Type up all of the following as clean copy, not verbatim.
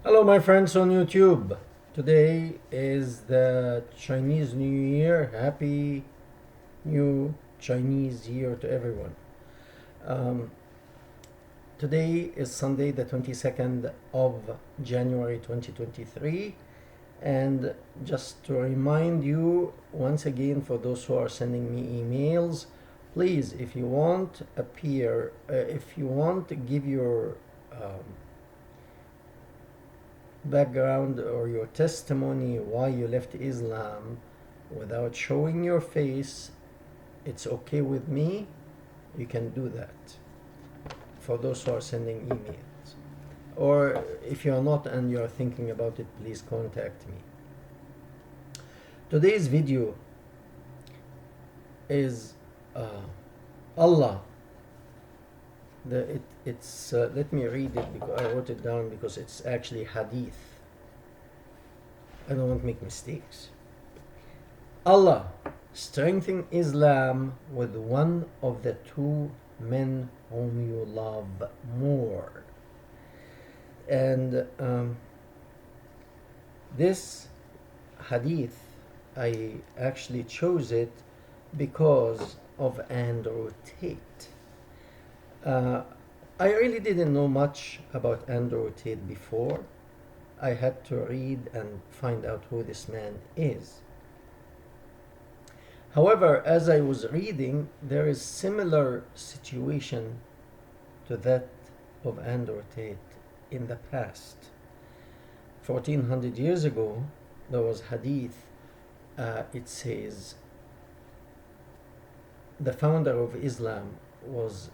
Hello, my friends on YouTube. Today is the Chinese New Year. Happy New Chinese Year to everyone. Um, Today is Sunday, the 22nd of January 2023. And just to remind you once again, for those who are sending me emails, please, if you want, if you want to give your background or your testimony why you left Islam without showing your face, it's okay with me. You can do that for those who are sending emails. Or if you're not and you're thinking about it, please contact me. Today's video is Allah. Let me read it because I wrote it down because it's actually hadith. I don't want to make mistakes. Allah, strengthen Islam with one of the two men whom you love more. And this hadith, I actually chose it because of Andrew Tate. I really didn't know much about Andrew Tate before. I had to read and find out who this man is. However, as I was reading, there is similar situation to that of Andrew Tate in the past. 1400 years ago, there was hadith. It says the founder of Islam was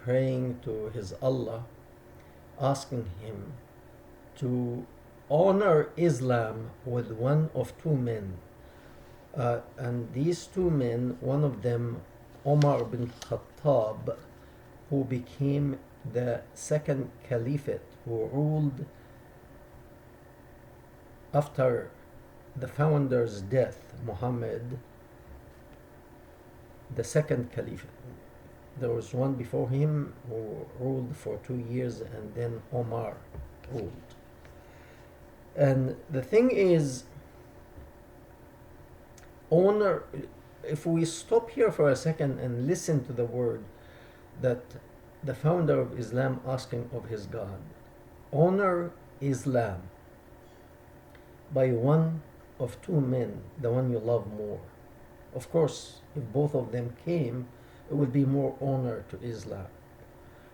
praying to his Allah, asking him to honor Islam with one of two men. And these two men, one of them, Omar bin Khattab, who became the second caliphate, who ruled after the founder's death, Muhammad, the second caliphate. There was one before him who ruled for 2 years, and then Omar ruled. And the thing is, honor, if we stop here for a second and listen to the word that the founder of Islam asking of his God, honor Islam by one of two men, the one you love more. Of course, if both of them came, it would be more honor to Islam.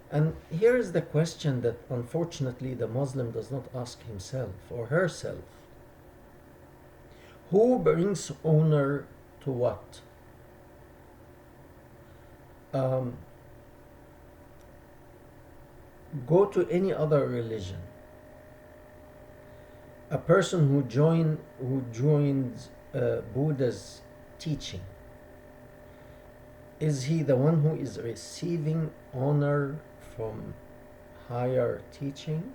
And here is the question that unfortunately the Muslim does not ask himself or herself. Who brings honor to what? Go to any other religion. A person who joins Buddha's teaching, is he the one who is receiving honor from higher teaching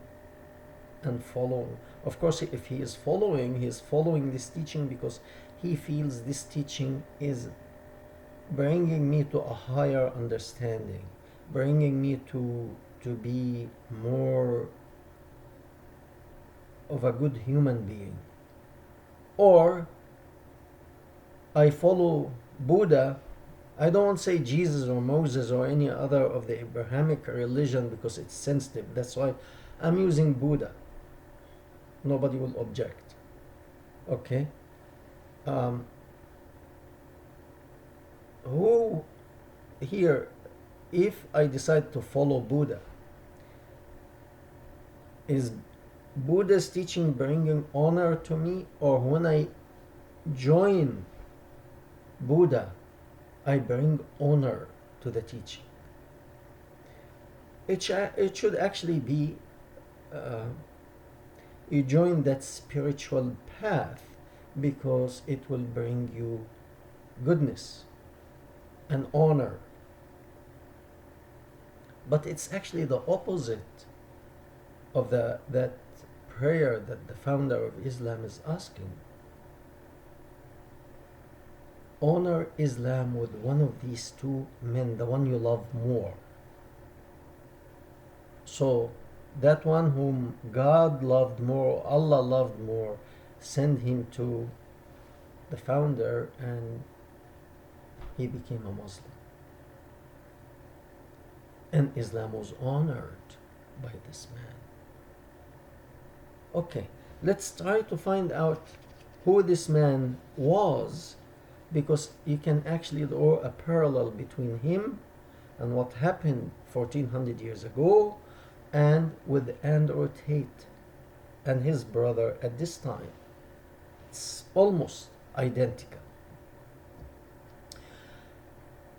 and following? Of course, if he is following this teaching because he feels this teaching is bringing me to a higher understanding, bringing me to be more of a good human being. Or I follow Buddha. I don't say Jesus or Moses or any other of the Abrahamic religion because it's sensitive. That's why I'm using Buddha. Nobody will object. Okay? Who here, if I decide to follow Buddha, is Buddha's teaching bringing honor to me, or when I join Buddha, I bring honor to the teaching? It should actually be you join that spiritual path because it will bring you goodness and honor. But it's actually the opposite of that prayer that the founder of Islam is asking. Honor Islam with one of these two men, the one you love more. So that one whom God loved more, Allah loved more, sent him to the founder, and he became a Muslim. And Islam was honored by this man. Okay, let's try to find out who this man was, because you can actually draw a parallel between him and what happened 1400 years ago and with Andrew Tate and his brother at this time. It's almost identical.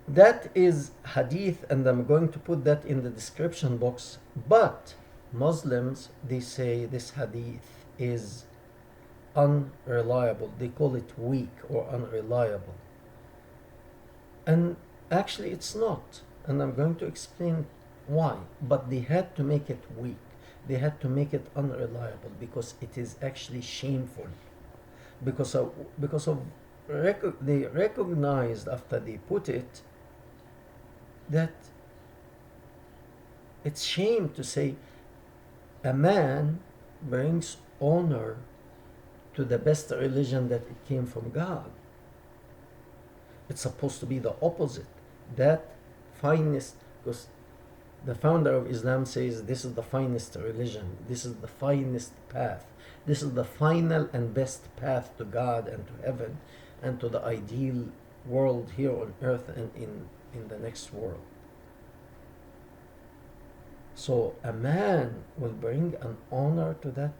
That is hadith, and I'm going to put that in the description box. But Muslims, they say this hadith is unreliable. They call it weak or unreliable. And actually it's not. And I'm going to explain why. But they had to make it weak. They had to make it unreliable because it is actually shameful. Because they recognized after they put it that it's shame to say a man brings honor to the best religion that it came from God. It's supposed to be the opposite. That finest, because the founder of Islam says this is the finest religion, this is the finest path, this is the final and best path to God and to heaven and to the ideal world here on earth and in the next world. So a man will bring an honor to that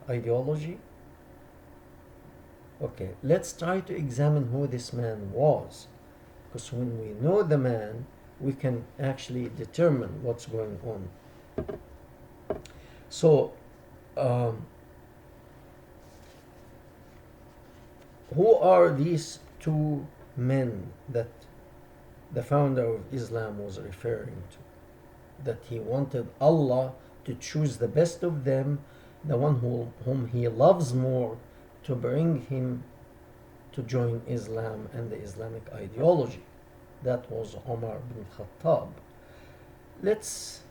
ideology. Okay, let's try to examine who this man was, because when we know the man, we can actually determine what's going on. So, who are these two men that the founder of Islam was referring to? That he wanted Allah to choose the best of them, the one whom he loves more, to bring him to join Islam and the Islamic ideology. That was Umar bin Khattab. Let's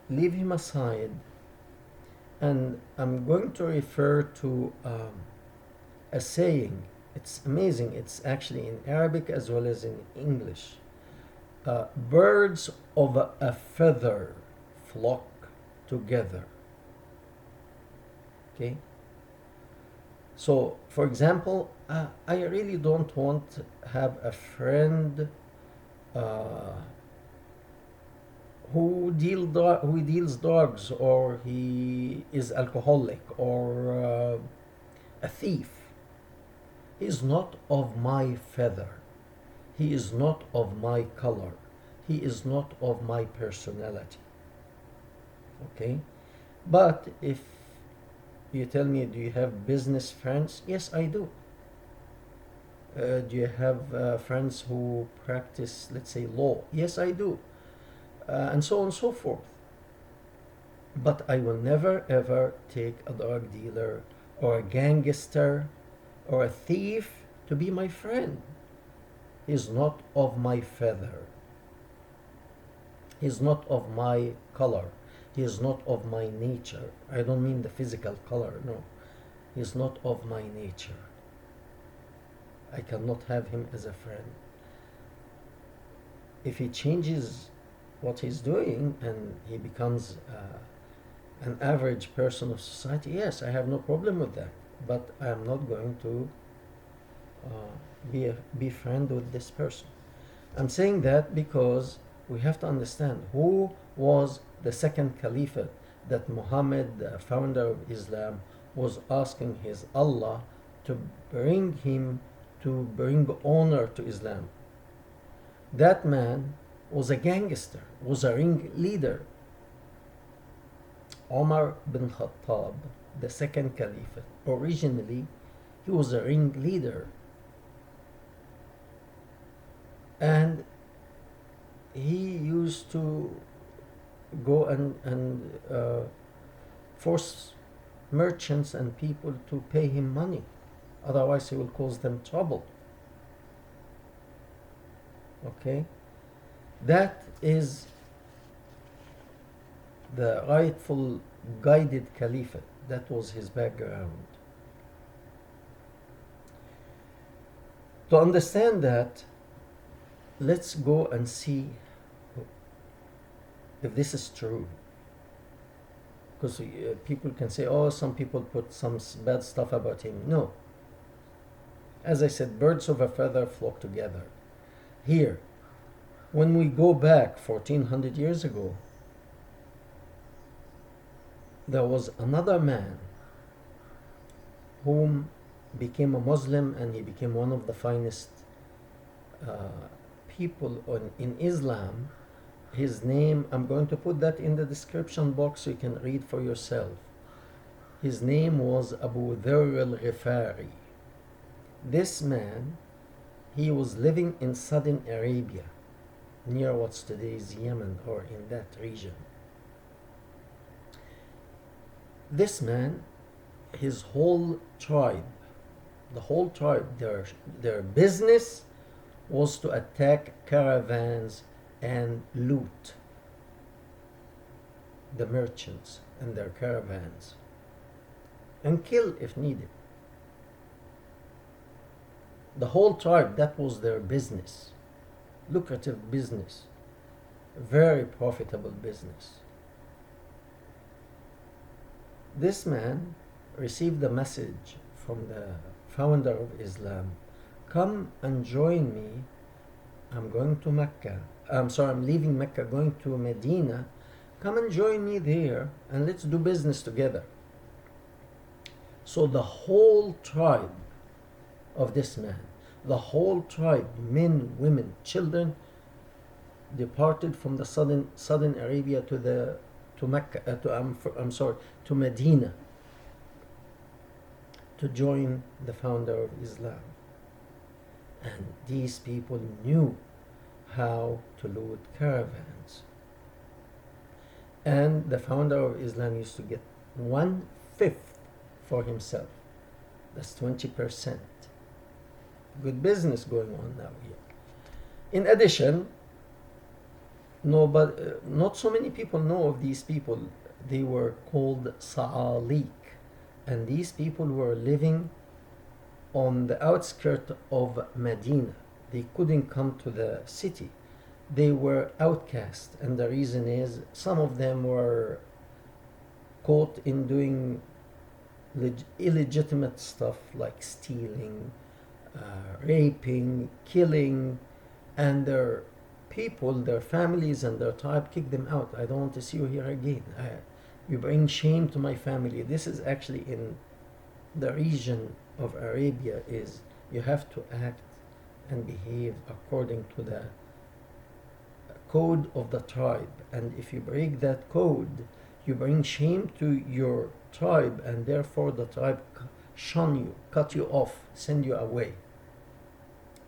leave him aside, and I'm going to refer to a saying. It's amazing. It's actually in Arabic as well as in English. Birds of a feather flock together. Okay? So, for example, I really don't want to have a friend who deals drugs, or he is alcoholic, or a thief. He is not of my feather. He is not of my color. He is not of my personality. Okay? But if you tell me, do you have business friends? Yes, I do. Do you have friends who practice, let's say, law? Yes, I do. And so on and so forth. But I will never ever take a drug dealer or a gangster or a thief to be my friend. He is not of my feather. He is not of my color. He is not of my nature. I don't mean the physical color, no. He is not of my nature. I cannot have him as a friend. If he changes what he's doing and he becomes an average person of society, yes, I have no problem with that. But I am not going to be friend with this person. I'm saying that because we have to understand who was the second caliphate that Muhammad, the founder of Islam, was asking his Allah to bring honor to Islam. That man was a gangster, was a ring leader. Umar bin Khattab, the second caliphate, originally he was a ring leader. And he used to go and force merchants and people to pay him money. Otherwise he will cause them trouble. Okay? That is the rightful guided caliphate. That was his background. To understand that, let's go and see if this is true. Because people can say, oh, some people put some bad stuff about him. No. As I said, birds of a feather flock together. Here, when we go back 1400 years ago, there was another man whom became a Muslim, and he became one of the finest people in Islam. His name, I'm going to put that in the description box so you can read for yourself. His name was Abu Dharr al-Ghifari. This man, he was living in Southern Arabia, near what's today's Yemen, or in that region. This man, his whole tribe, their business was to attack caravans and loot the merchants and their caravans and kill if needed. The whole tribe, that was their business. Lucrative business, very profitable business. This man received a message from the founder of Islam: come and join me. I'm going to Mecca. I'm leaving Mecca, going to Medina. Come and join me there and let's do business together. So the whole tribe of this man, the whole tribe, men, women, children, departed from the southern Arabia to Mecca, to Medina, to join the founder of Islam. And these people knew how to loot caravans. And the founder of Islam used to get 1/5 for himself. That's 20%. Good business going on now here. In addition, not so many people know of these people. They were called Sa'alik, and these people were living on the outskirts of Medina. They couldn't come to the city. They were outcast, and the reason is some of them were caught in doing illegitimate stuff like stealing, raping, killing, and their people, their families, and their tribe kicked them out. I don't want to see you here again. You bring shame to my family. This is actually in the region of Arabia. Is you have to act and behave according to the code of the tribe, and if you break that code, you bring shame to your tribe, and therefore the tribe shun you, cut you off, send you away,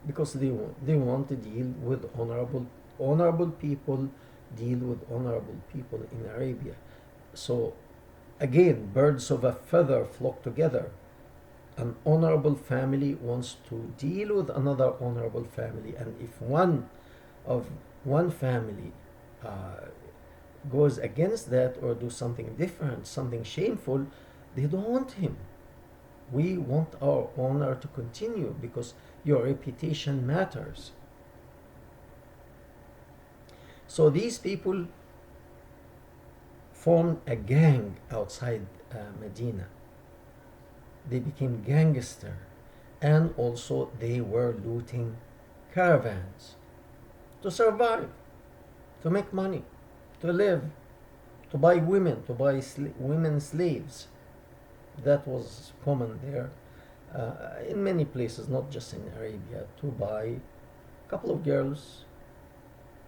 because they want to deal with honorable people, deal with honorable people in Arabia. So again, birds of a feather flock together. An honorable family wants to deal with another honorable family, and if one family goes against that or do something different, something shameful, they don't want him. We want our honor to continue because your reputation matters. So these people formed a gang outside Medina. They became gangster, and also they were looting caravans to survive, to make money, to live, to buy women, to buy women slaves. That was common there in many places, not just in Arabia, to buy a couple of girls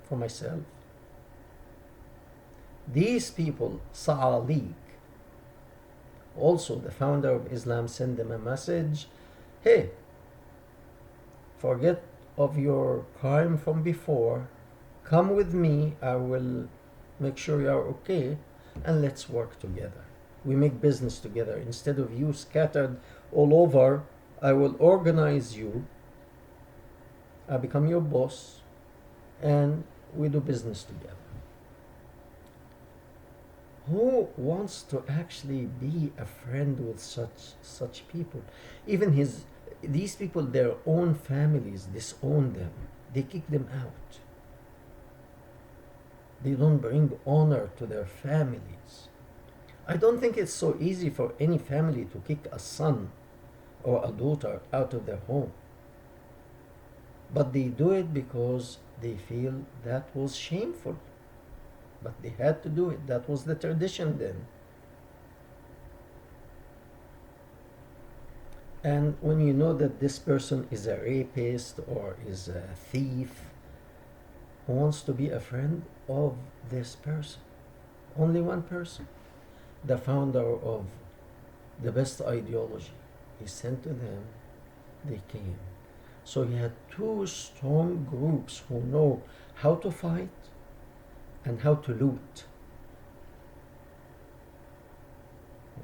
for myself. These people, Sa'alik, also the founder of Islam, sent them a message: hey, forget of your crime from before, come with me, I will make sure you are okay, and let's work together. We make business together. Instead of you scattered all over, I will organize you, I become your boss, and we do business together. Who wants to actually be a friend with such people? Even these people, their own families disown them. They kick them out. They don't bring honor to their families. I don't think it's so easy for any family to kick a son or a daughter out of their home. But they do it because they feel that was shameful. But they had to do it. That was the tradition then. And when you know that this person is a rapist or is a thief, who wants to be a friend of this person? Only one person, the founder of the best ideology. He sent to them, they came. So he had two strong groups who know how to fight and how to loot.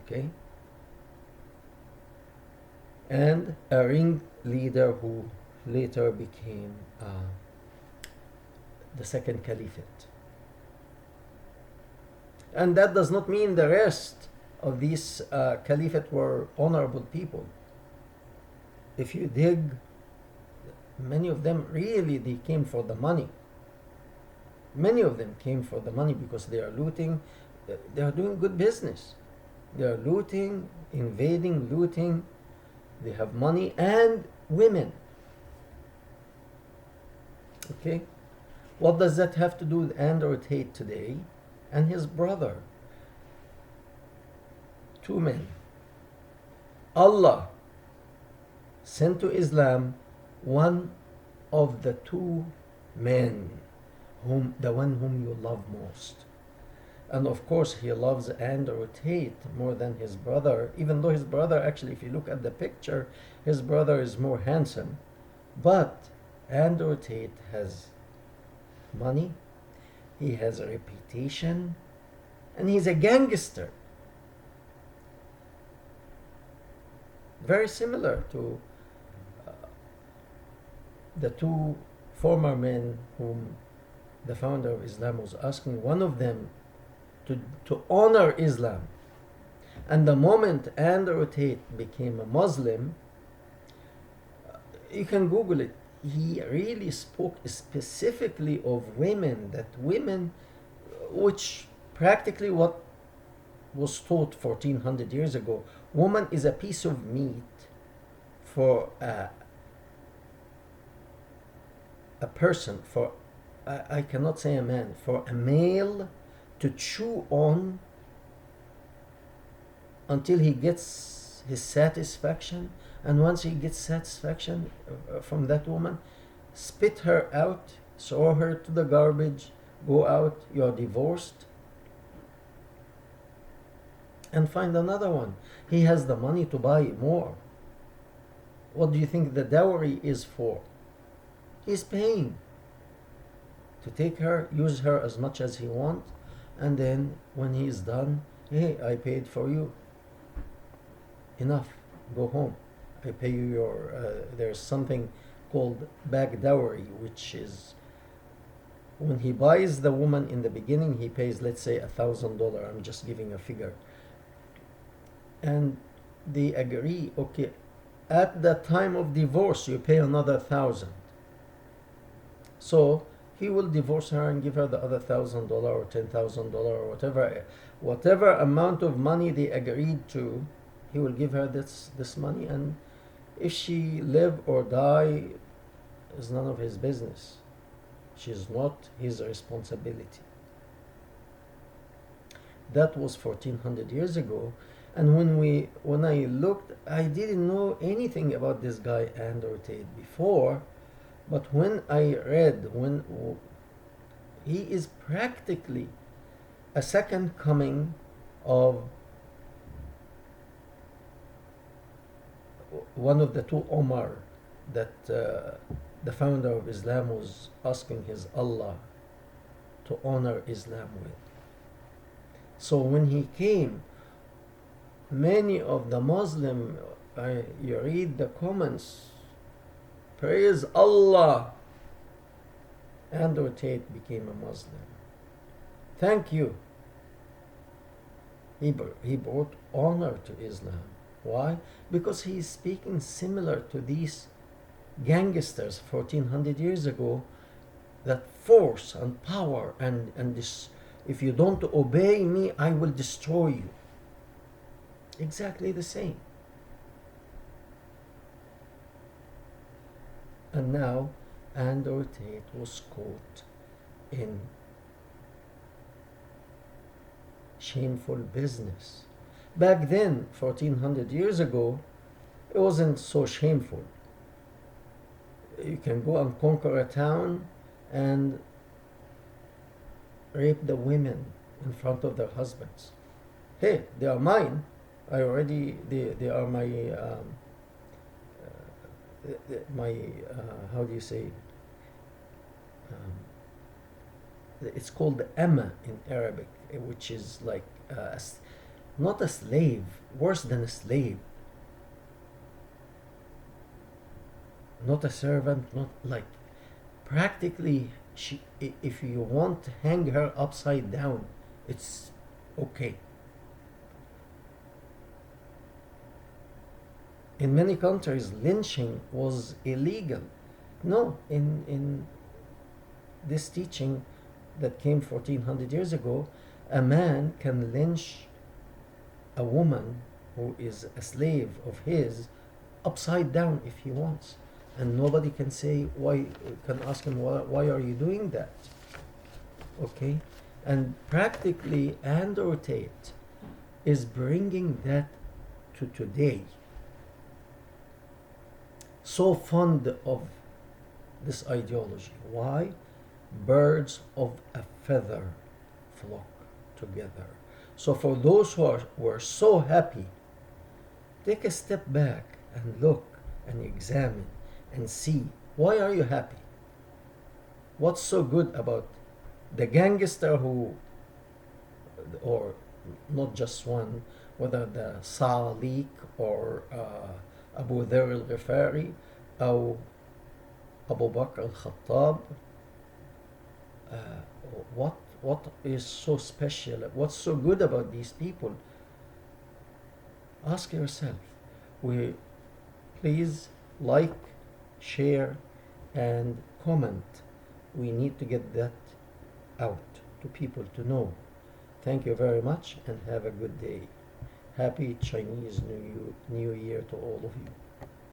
Okay? And a ringleader who later became the second caliphate. And that does not mean the rest of these caliphate were honorable people. If you dig, many of them really they came for the money. Many of them came for the money because they are looting. They are doing good business. They are looting, invading, looting. They have money and women. Okay? What does that have to do with Andrew Tate today and his brother? Two men. Allah sent to Islam one of the two men, the one whom you love most. And of course, he loves Andrew Tate more than his brother, even though his brother, actually, if you look at the picture, his brother is more handsome. But Andrew Tate has money, he has a reputation, and he's a gangster. Very similar to the two former men whom the founder of Islam was asking one of them to honor Islam. And the moment Andrew Tate became a Muslim, you can Google it, he really spoke specifically of women, that women, which practically what was taught 1400 years ago, woman is a piece of meat for a person, for I cannot say a man, for a male to chew on until he gets his satisfaction. And once he gets satisfaction from that woman, spit her out, throw her to the garbage, go out, you're divorced, and find another one. He has the money to buy more. What do you think the dowry is for? He's paying to take her, use her as much as he wants, and then when he's done, hey, I paid for you. Enough, go home. I pay you your, there's something called back dowry, which is when he buys the woman in the beginning, he pays, let's say, $1,000. I'm just giving a figure. And they agree, okay, at the time of divorce, you pay another 1,000. So he will divorce her and give her the other $1,000 or $10,000 or whatever amount of money they agreed to. He will give her this money, and if she live or die is none of his business. She's not his responsibility. That was 1400 years ago. And when I looked, I didn't know anything about this guy Andrew Tate before, but when I read, he is practically a second coming of one of the two Omar that the founder of Islam was asking his Allah to honor Islam with. So when he came, many of the Muslim, you read the comments, praise Allah, Andrew Tate became a Muslim. Thank you. He brought honor to Islam. Why? Because he is speaking similar to these gangsters 1400 years ago, that force and power and this, if you don't obey me, I will destroy you. Exactly the same. And now Andrew Tate was caught in shameful business. Back then, 1400 years ago, it wasn't so shameful. You can go and conquer a town and rape the women in front of their husbands. Hey, they are mine. They are my, how do you say? It's called Emma in Arabic, which is like not a slave, worse than a slave. Not a servant, not like, practically, if you want to hang her upside down, it's okay. In many countries, lynching was illegal. No, in this teaching that came 1400 years ago, a man can lynch a woman who is a slave of his upside down if he wants. And nobody can say why, can ask him why are you doing that? Okay? And practically Andrew Tate is bringing that to today. So fond of this ideology. Why? Birds of a feather flock together. So for those who were so happy, take a step back and look and examine and see, why are you happy? What's so good about the gangster who, or not just one, whether the Salik or Abu Dharr al-Ghifari or Abu Bakr al-Khattab, what is so special? What's so good about these people? Ask yourself. Please like, share, and comment. We need to get that out to people to know. Thank you very much and have a good day. Happy Chinese New Year to all of you.